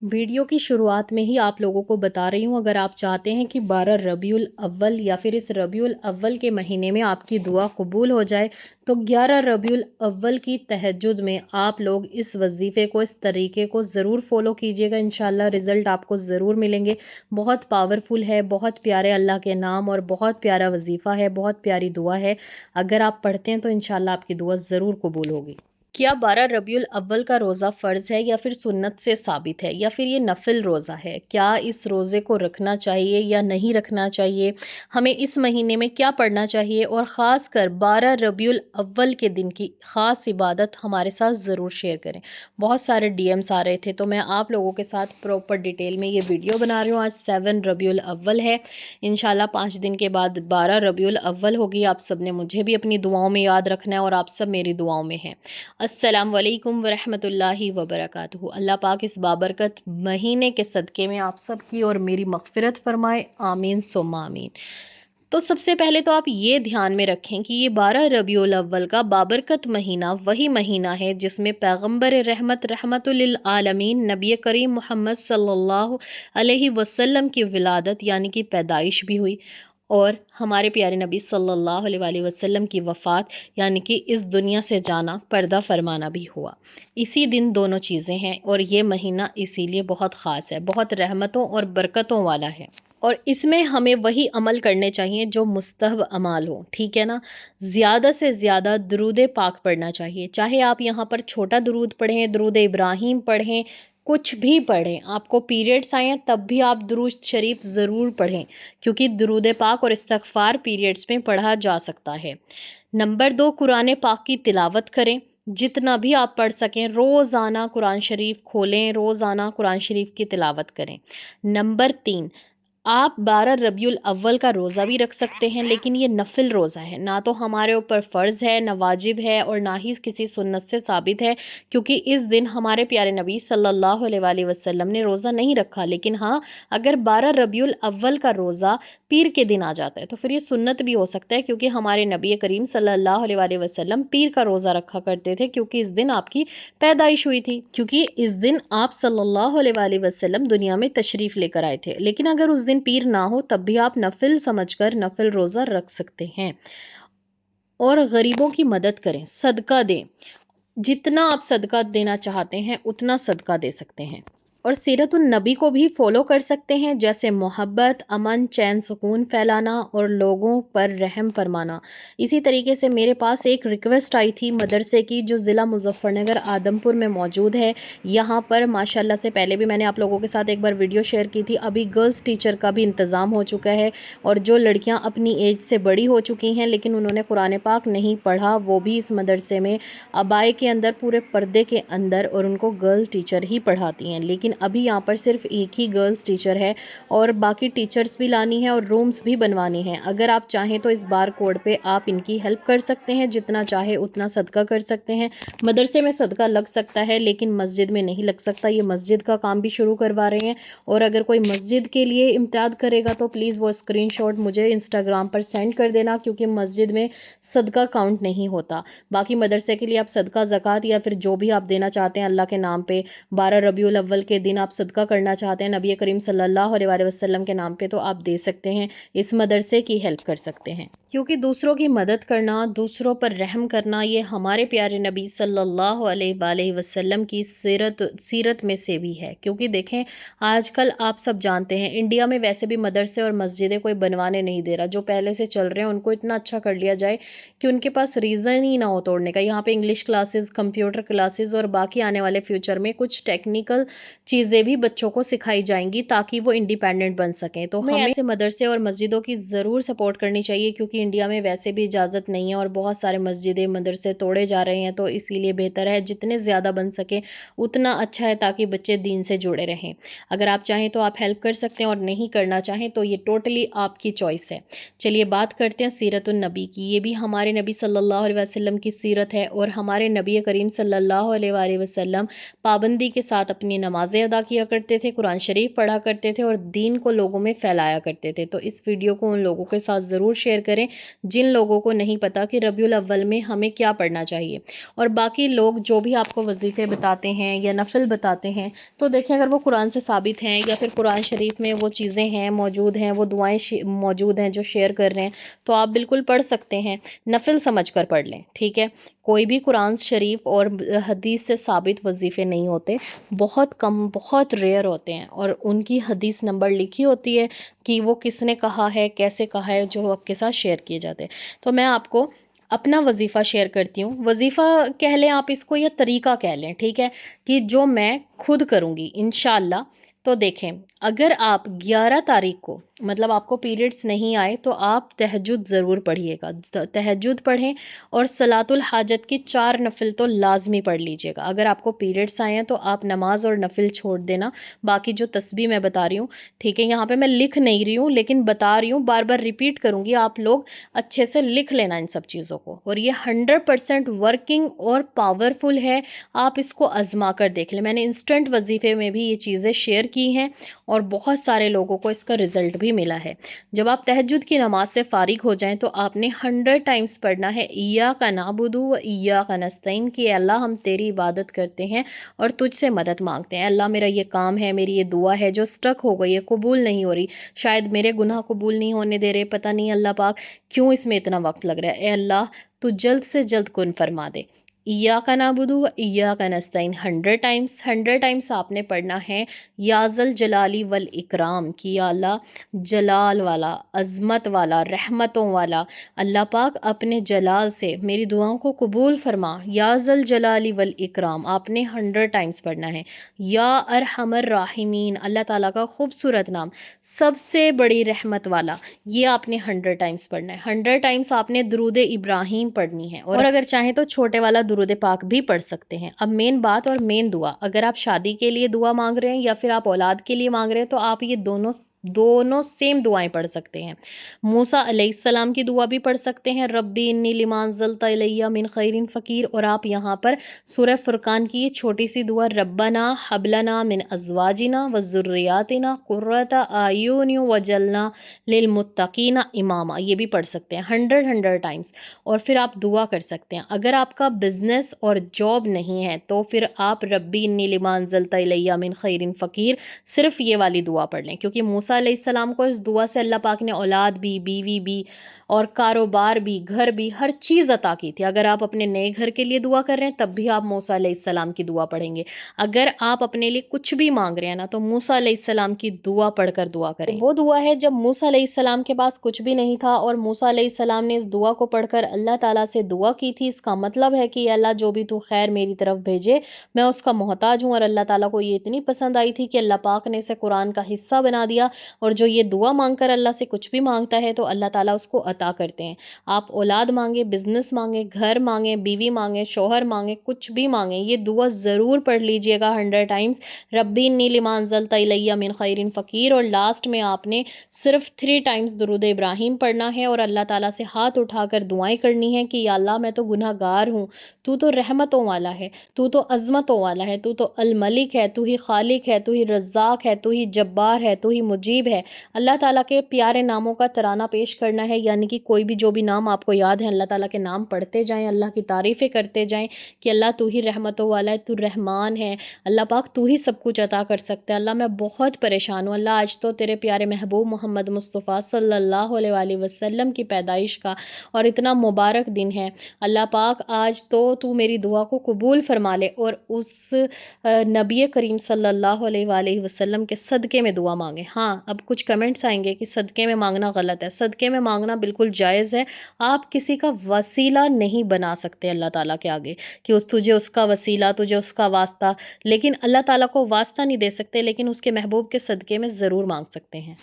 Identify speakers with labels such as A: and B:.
A: Video की शुरुआत में ही आप लोगों को बता रही हूँ, अगर आप चाहते हैं कि 12 रबीउल अव्वल या फिर इस रबीउल अव्वल के महीने में आपकी दुआ कबूल हो जाए, तो 11 रबीउल अव्वल की तहज्जुद में आप लोग इस वजीफ़े को, इस तरीके को ज़रूर फॉलो कीजिएगा। इंशाल्लाह रिज़ल्ट आपको ज़रूर मिलेंगे। बहुत पावरफुल है, बहुत प्यारे अल्लाह के नाम और बहुत प्यारा वजीफ़ा है, बहुत प्यारी दुआ है। अगर आप पढ़ते हैं तो इंशाल्लाह आपकी दुआ ज़रूर कबूल होगी। क्या 12 रबीउल अव्वल का रोज़ा फ़र्ज़ है या फिर सुन्नत से साबित है या फिर ये नफ़िल रोज़ा है? क्या इस रोज़े को रखना चाहिए या नहीं रखना चाहिए? हमें इस महीने में क्या पढ़ना चाहिए? और ख़ास कर 12 रबीउल अव्वल के दिन की ख़ास इबादत हमारे साथ ज़रूर शेयर करें। बहुत सारे डीएम्स आ रहे थे, तो मैं आप लोगों के साथ प्रॉपर डिटेल में ये वीडियो बना रही हूँ। आज 7 रबीउल अव्वल है, इंशाल्लाह 5 दिन के बाद 12 रबीउल अव्वल होगी। आप सब ने मुझे भी अपनी दुआओं में याद रखना है और आप सब मेरी दुआओं में हैं। अस्सलाम वालेकुम वरहमतुल्लाहि वबरकातुहू। अल्लाह पाक इस बाबरकत महीने के सदक़े में आप सब की और मेरी मग़फ़िरत फ़रमाए, आमीन सुम्मा आमीन। तो सबसे पहले तो आप ये ध्यान में रखें कि ये 12 रबीउल अव्वल का बाबरकत महीना वही महीना है जिसमें पैगम्बर रहमत रहमतुल लिल आलमीन नबी करीम मोहम्मद सल्लल्लाहु अलैहि वसल्लम की विलादत यानी कि पैदाइश भी हुई, और हमारे प्यारे नबी सल्लल्लाहु अलैहि वसल्लम की वफ़ात यानी कि इस दुनिया से जाना, पर्दा फरमाना भी हुआ। इसी दिन दोनों चीज़ें हैं और ये महीना इसीलिए बहुत ख़ास है, बहुत रहमतों और बरकतों वाला है। और इसमें हमें वही अमल करने चाहिए जो मुस्तहब अमाल हो, ठीक है ना। ज़्यादा से ज़्यादा दुरूद पाक पढ़ना चाहिए, चाहे आप यहाँ पर छोटा दुरूद पढ़ें, दुरूद इब्राहीम पढ़ें, कुछ भी पढ़ें। आपको पीरियड्स आए हैं तब भी आप दुरूद शरीफ ज़रूर पढ़ें, क्योंकि दुरूद पाक और इस्तग़फ़ार पीरियड्स में पढ़ा जा सकता है। नंबर 2, कुरान पाक की तिलावत करें, जितना भी आप पढ़ सकें। रोज़ाना कुरान शरीफ खोलें, रोज़ाना कुरान शरीफ की तिलावत करें। नंबर 3, आप 12 रबीउल अव्वल का रोज़ा भी रख सकते हैं, लेकिन ये नफ़िल रोज़ा है, ना तो हमारे ऊपर फ़र्ज़ है, ना वाजिब है और ना ही किसी सुन्नत से साबित है, क्योंकि इस दिन हमारे प्यारे नबी सल्लल्लाहु अलैहि वसल्लम ने रोज़ा नहीं रखा। लेकिन हाँ, अगर 12 रबीउल अव्वल का रोज़ा पीर के दिन आ जाता है तो फिर ये सुन्नत भी हो सकता है, क्योंकि हमारे नबी करीम सल्लल्लाहु अलैहि वसल्लम पीर का रोज़ा रखा करते थे, क्योंकि इस दिन आपकी पैदाइश हुई थी, क्योंकि इस दिन आप सल्लल्लाहु अलैहि वसल्लम दुनिया में तशरीफ़ लेकर आए थे। लेकिन अगर उस दिन पीर ना हो तब भी आप नफ़िल समझकर नफ़िल रोज़ा रख सकते हैं। और गरीबों की मदद करें, सदका दें। जितना आप सदका देना चाहते हैं उतना सदका दे सकते हैं। और सीरतुन नबी को भी फॉलो कर सकते हैं, जैसे मोहब्बत, अमन, चैन, सुकून फैलाना और लोगों पर रहम फरमाना। इसी तरीके से मेरे पास एक रिक्वेस्ट आई थी मदरसे की, जो ज़िला मुज़फ़्फ़रनगर आदमपुर में मौजूद है। यहाँ पर माशाल्लाह से पहले भी मैंने आप लोगों के साथ एक बार वीडियो शेयर की थी। अभी गर्ल्स टीचर का भी इंतज़ाम हो चुका है, और जो लड़कियाँ अपनी एज से बड़ी हो चुकी हैं लेकिन उन्होंने कुरान पाक नहीं पढ़ा, वो भी इस मदरसे में अबाए के अंदर, पूरे पर्दे के अंदर, और उनको गर्ल टीचर ही पढ़ाती हैं। लेकिन अभी यहाँ पर सिर्फ एक ही गर्ल्स टीचर है और बाकी टीचर्स भी लानी है और रूम्स भी बनवानी हैं। अगर आप चाहें तो इस बार कोड पे आप इनकी हेल्प कर सकते हैं, जितना चाहे उतना सदका कर सकते हैं। मदरसे में सदका लग सकता है लेकिन मस्जिद में नहीं लग सकता, ये मस्जिद का काम भी शुरू करवा रहे हैं। और अगर कोई मस्जिद के लिए इम्तियाद करेगा तो प्लीज़ वो स्क्रीनशॉट मुझे इंस्टाग्राम पर सेंड कर देना, क्योंकि मस्जिद में सदका काउंट नहीं होता। बाकी मदरसे के लिए आप सदका, ज़कात या फिर जो भी आप देना चाहते हैं अल्लाह के नाम पे, 12 रबीउल अव्वल के दिन आप सदका करना चाहते हैं नबी करीम सल्लल्लाहु अलैहि वसल्लम के नाम पे, तो आप दे सकते हैं, इस मदरसे की हेल्प कर सकते हैं। क्योंकि दूसरों की मदद करना, दूसरों पर रहम करना, ये हमारे प्यारे नबी सल्लल्लाहु अलैहि वसल्लम की सीरत में से भी है। क्योंकि देखें, आजकल आप सब जानते हैं इंडिया में वैसे भी मदरसे और मस्जिदें कोई बनवाने नहीं दे रहा। जो पहले से चल रहे हैं उनको इतना अच्छा कर लिया जाए कि उनके पास रीज़न ही ना हो तोड़ने का। यहाँ पे इंग्लिश क्लासेस, कंप्यूटर क्लासेस और बाकी आने वाले फ्यूचर में कुछ टेक्निकल चीज़ें भी बच्चों को सिखाई जाएंगी, ताकि वो इंडिपेंडेंट बन सकें। तो हमें ऐसे मदरसे और मस्जिदों की ज़रूर सपोर्ट करनी चाहिए, क्योंकि इंडिया में वैसे भी इजाज़त नहीं है और बहुत सारे मस्जिदें, मदरसे तोड़े जा रहे हैं। तो इसीलिए बेहतर है जितने ज़्यादा बन सके उतना अच्छा है, ताकि बच्चे दीन से जुड़े रहें। अगर आप चाहें तो आप हेल्प कर सकते हैं, और नहीं करना चाहें तो ये टोटली आपकी चॉइस है। चलिए बात करते हैं सीरतुन नबी की। ये भी हमारे नबी सल्लल्लाहु अलैहि वसल्लम की सीरत है, और हमारे नबी करीम सल्लल्लाहु अलैहि वसल्लम पाबंदी के साथ अपनी नमाज़ें अदा किया करते थे, कुरान शरीफ पढ़ा करते थे और दीन को लोगों में फैलाया करते थे। तो इस वीडियो को उन लोगों के साथ ज़रूर शेयर करें جن لوگوں کو نہیں پتہ کہ ربیع الاول میں ہمیں کیا پڑھنا چاہیے۔ اور باقی لوگ جو بھی آپ کو وظیفے بتاتے ہیں یا نفل بتاتے ہیں تو دیکھیں اگر وہ قرآن سے ثابت ہیں یا پھر قرآن شریف میں وہ چیزیں ہیں موجود ہیں، وہ دعائیں موجود ہیں جو شیئر کر رہے ہیں، تو آپ بالکل پڑھ سکتے ہیں، نفل سمجھ کر پڑھ لیں، ٹھیک ہے۔ کوئی بھی قرآن شریف اور حدیث سے ثابت وظیفے نہیں ہوتے، بہت کم، بہت ریئر ہوتے ہیں، اور ان کی حدیث نمبر لکھی ہوتی ہے کہ وہ کس نے کہا ہے، کیسے کہا ہے، جو آپ کے ساتھ شیئر کیے جاتے ہیں۔ تو میں آپ کو اپنا وظیفہ شیئر کرتی ہوں، وظیفہ کہہ لیں آپ اس کو یا طریقہ کہہ لیں، ٹھیک ہے، کہ جو میں خود کروں گی انشاءاللہ۔ تو دیکھیں اگر آپ 11 تاریخ کو مطلب آپ کو پیریڈز نہیں آئے تو آپ تہجد ضرور پڑھیے گا، تہجد پڑھیں، اور صلاۃ الحاجت کی 4 نفل تو لازمی پڑھ لیجیے گا۔ اگر آپ کو پیریڈز آئے ہیں تو آپ نماز اور نفل چھوڑ دینا، باقی جو تسبیح میں بتا رہی ہوں، ٹھیک ہے، یہاں پہ میں لکھ نہیں رہی ہوں لیکن بتا رہی ہوں، بار بار ریپیٹ کروں گی، آپ لوگ اچھے سے لکھ لینا ان سب چیزوں کو، اور یہ 100% ورکنگ اور پاورفل ہے، آپ اس کو آزما کر دیکھ لیں۔ میں نے انسٹنٹ وظیفے میں بھی یہ چیزیں شیئر کی ہیں اور بہت سارے لوگوں کو اس کا رزلٹ بھی ملا ہے۔ جب آپ تہجد کی نماز سے فارغ ہو جائیں تو آپ نے 100 ٹائمز پڑھنا ہے ایاک نعبد و ایاک نستعین، کہ اے اللہ ہم تیری عبادت کرتے ہیں اور تجھ سے مدد مانگتے ہیں۔ اے اللہ میرا یہ کام ہے، میری یہ دعا ہے جو سٹک ہو گئی ہے، قبول نہیں ہو رہی، شاید میرے گناہ قبول نہیں ہونے دے رہے، پتہ نہیں اللہ پاک کیوں اس میں اتنا وقت لگ رہا ہے، اے اللہ تو جلد سے جلد کن فرما دے۔ ایاک نعبد و ایاک نستعین 100 ٹائمز، 100 ٹائمز آپ نے پڑھنا ہے یا ذل جلالی والاکرام، کہ یا اللہ جلال والا، عظمت والا، رحمتوں والا، اللہ پاک اپنے جلال سے میری دعاؤں کو قبول فرما، یا ذل جلالی والاکرام آپ نے 100 ٹائمز پڑھنا ہے۔ یا ارحم الراحمین، اللہ تعالیٰ کا خوبصورت نام، سب سے بڑی رحمت والا، یہ آپ نے 100 ٹائمز پڑھنا ہے۔ 100 ٹائمز آپ نے درود ابراہیم پڑھنی ہے، اور اگر چاہیں تو چھوٹے والا درود پاک بھی پڑھ سکتے ہیں۔ اب مین بات اور مین دعا، اگر آپ شادی کے لیے دعا مانگ رہے ہیں یا پھر آپ اولاد کے لیے مانگ رہے ہیں تو آپ یہ دونوں سیم دعائیں پڑھ سکتے ہیں۔ موسیٰ علیہ السلام کی دعا بھی پڑھ سکتے ہیں، ربی انی لما انزلت الی من خیر فقیر، اور آپ یہاں پر سورہ فرقان کی یہ چھوٹی سی دعا ربنا ہب لنا من ازواجنا وذریاتنا قرۃ اعین وجعلنا للمتقین اماما، یہ بھی پڑھ سکتے ہیں 100 ٹائمز، اور پھر آپ دعا کر سکتے ہیں۔ اگر آپ کا بزنس اور جاب نہیں ہے تو پھر آپ ربی انی لما انزلت الی من خیر فقیر صرف یہ والی دعا پڑھ لیں، کیونکہ موسیٰ علیہ السلام کو اس دعا سے اللہ پاک نے اولاد بھی، بیوی بھی، اور کاروبار بھی، گھر بھی، ہر چیز عطا کی تھی۔ اگر آپ اپنے نئے گھر کے لیے دعا کر رہے ہیں تب بھی آپ موسیٰ علیہ السلام کی دعا پڑھیں گے۔ اگر آپ اپنے لیے کچھ بھی مانگ رہے ہیں نا تو موسیٰ علیہ السلام کی دعا پڑھ کر دعا کریں۔ وہ دعا ہے جب موسیٰ علیہ السلام کے پاس کچھ بھی نہیں تھا اور موسیٰ علیہ السلام نے اس دعا کو پڑھ کر اللہ تعالیٰ سے دعا کی تھی۔ اس کا مطلب ہے کہ اللہ جو بھی تو خیر میری طرف بھیجے میں اس کا محتاج ہوں، اور اللہ تعالیٰ کو یہ اتنی پسند آئی تھی کہ اللہ پاک نے اسے قرآن کا حصہ بنا دیا، اور جو یہ دعا مانگ کر اللہ سے کچھ بھی مانگتا ہے تو اللہ تعالیٰ اس کو عطا کرتے ہیں۔ آپ اولاد مانگیں، بزنس مانگیں، گھر مانگیں، بیوی مانگیں، شوہر مانگیں، کچھ بھی مانگیں، یہ دعا ضرور پڑھ لیجئے گا 100 ٹائمز، ربی انی لما انزلت الی من خیر فقیر، اور لاسٹ میں آپ نے صرف 3 ٹائمز درود ابراہیم پڑھنا ہے اور اللہ تعالیٰ سے ہاتھ اٹھا کر دعائیں کرنی ہیں کہ یا اللہ میں تو گناہ گار ہوں، تو رحمتوں والا ہے، تو عظمتوں والا ہے، تو الملک ہے، تو ہی خالق ہے، تو ہی رزاق ہے، تو ہی جبار ہے، تو ہی مجیب ہے۔ اللہ تعالیٰ کے پیارے ناموں کا ترانہ پیش کرنا ہے، یعنی کہ کوئی بھی جو بھی نام آپ کو یاد ہے اللہ تعالیٰ کے نام پڑھتے جائیں، اللہ کی تعریفیں کرتے جائیں کہ اللہ تو ہی رحمتوں والا ہے، تو رحمان ہے، اللہ پاک تو ہی سب کچھ عطا کر سکتا ہے، اللہ میں بہت پریشان ہوں، اللہ آج تو تیرے پیارے محبوب محمد مصطفیٰ صلی اللہ علیہ وآلہ وسلم کی پیدائش کا اور اتنا مبارک دن ہے، اللہ پاک آج تو میری دعا کو قبول فرما لے، اور اس نبی کریم صلی اللہ علیہ وآلہ وسلم کے صدقے میں دعا مانگیں۔ ہاں اب کچھ کمنٹس آئیں گے کہ صدقے میں مانگنا غلط ہے، صدقے میں مانگنا بالکل جائز ہے، آپ کسی کا وسیلہ نہیں بنا سکتے اللہ تعالیٰ کے آگے کہ تجھے اس کا وسیلہ، تجھے اس کا واسطہ، لیکن اللہ تعالیٰ کو واسطہ نہیں دے سکتے، لیکن اس کے محبوب کے صدقے میں ضرور مانگ سکتے ہیں۔